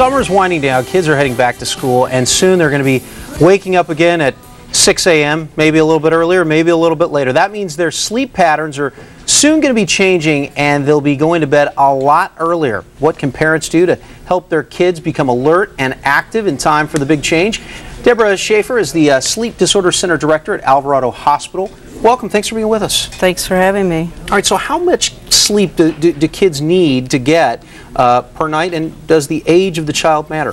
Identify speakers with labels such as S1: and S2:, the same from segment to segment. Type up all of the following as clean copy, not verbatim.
S1: summer's winding down, kids are heading back to school, and soon they're going to be waking up again at 6 a.m., maybe a little bit earlier, maybe a little bit later. That means their sleep patterns are soon going to be changing, and they'll be going to bed a lot earlier. What can parents do to help their kids become alert and active in time for the big change? Debra Shaffer is the Sleep Disorder Center Director at Alvarado Hospital. Welcome. Thanks for being with us.
S2: Thanks for having me.
S1: All right, so how much sleep do kids need to get per night, and does the age of the child matter?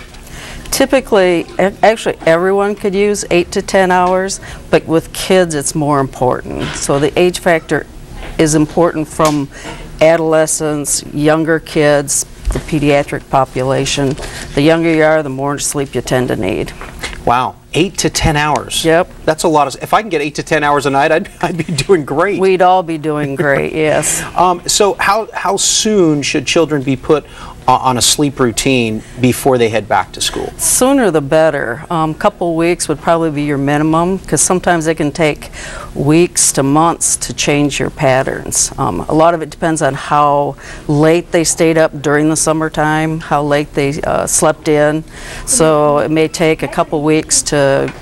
S2: Typically, actually everyone could use 8 to 10 hours, but with kids it's more important. So the age factor is important from adolescents, younger kids, the pediatric population. The younger you are, the more sleep you tend to need.
S1: Wow, 8 to 10 hours.
S2: Yep.
S1: That's a lot of, if I can get 8 to 10 hours a night, I'd be doing great.
S2: We'd all be doing great, yes.
S1: So how soon should children be put on a sleep routine before they head back to school?
S2: Sooner the better. Couple weeks would probably be your minimum, because sometimes it can take weeks to months to change your patterns. A lot of it depends on how late they stayed up during the summertime, how late they slept in. So it may take a couple weeks to,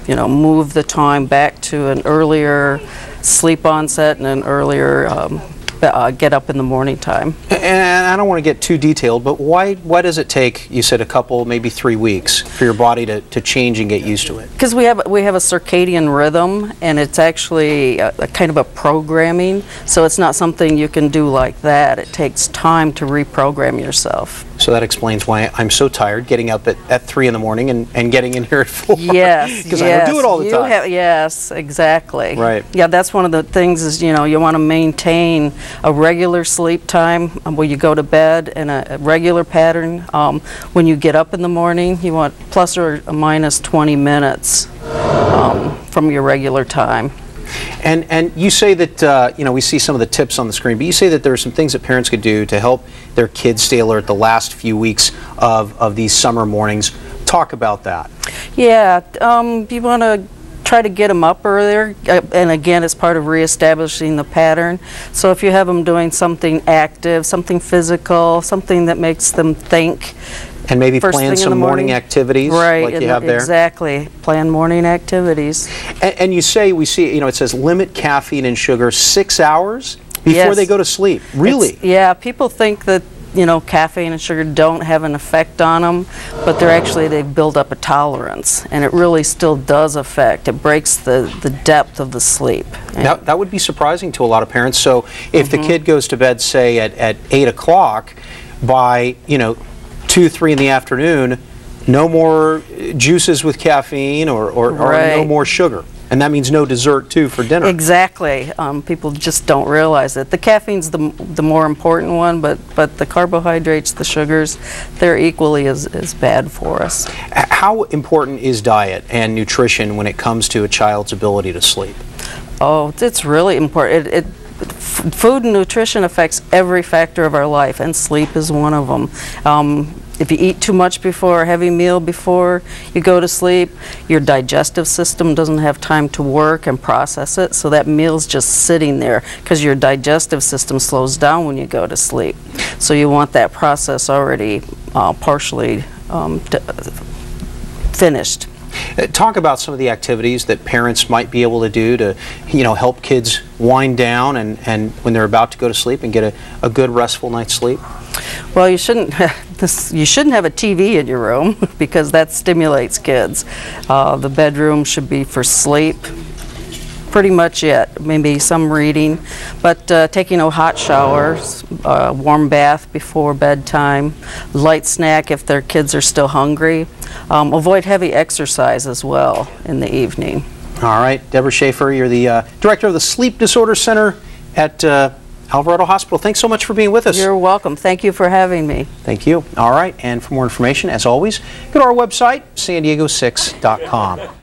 S2: move the time back to an earlier sleep onset and an earlier get up in the morning time.
S1: And I don't want to get too detailed, but why does it take, you said, a couple, maybe 3 weeks for your body to change and get used to it?
S2: Because we have a circadian rhythm, and it's actually a kind of a programming, so it's not something you can do like that. It takes time to reprogram yourself.
S1: So that explains why I'm so tired getting up at 3 in the morning and getting in here at 4.
S2: Yes,
S1: because I don't do it all the time.
S2: Yes, exactly.
S1: Right.
S2: Yeah, that's one of the things is, you want to maintain a regular sleep time where you go to bed and a regular pattern. When you get up in the morning, you want plus or minus 20 minutes from your regular time.
S1: And you say that, we see some of the tips on the screen, but you say that there are some things that parents could do to help their kids stay alert the last few weeks of these summer mornings. Talk about that. Yeah,
S2: you want to try to get them up earlier, and again, it's part of reestablishing the pattern. So if you have them doing something active, something physical, something that makes them think.
S1: And maybe plan some morning activities,
S2: right,
S1: like you have there.
S2: Exactly, plan morning activities.
S1: And you say, we see, it says limit caffeine and sugar 6 hours before they go to sleep. Really?
S2: Yeah, people think that caffeine and sugar don't have an effect on them, but they've built up a tolerance, and it really still does affect. It breaks the depth of the sleep.
S1: That would be surprising to a lot of parents. So if the kid goes to bed, say at 8 o'clock, by 2, 3 in the afternoon, no more juices with caffeine or no more sugar. And that means no dessert, too, for dinner.
S2: Exactly. People just don't realize it. The caffeine's the more important one, but the carbohydrates, the sugars, they're equally as bad for us.
S1: How important is diet and nutrition when it comes to a child's ability to sleep?
S2: Oh, it's really important. Food and nutrition affects every factor of our life, and sleep is one of them. If you eat too much before a heavy meal before you go to sleep, your digestive system doesn't have time to work and process it, so that meal's just sitting there because your digestive system slows down when you go to sleep. So you want that process already partially finished.
S1: Talk about some of the activities that parents might be able to do to, help kids wind down and when they're about to go to sleep and get a good restful night's sleep.
S2: Well, you shouldn't have a TV in your room because that stimulates kids. The bedroom should be for sleep. Pretty much it. Maybe some reading, but taking a hot shower, warm bath before bedtime, light snack if their kids are still hungry. Avoid heavy exercise as well in the evening.
S1: All right, Debra Shaffer, you're the Director of the Sleep Disorder Center at Alvarado Hospital. Thanks so much for being with us.
S2: You're welcome. Thank you for having me.
S1: Thank you. All right, and for more information, as always, go to our website, san diego6.com.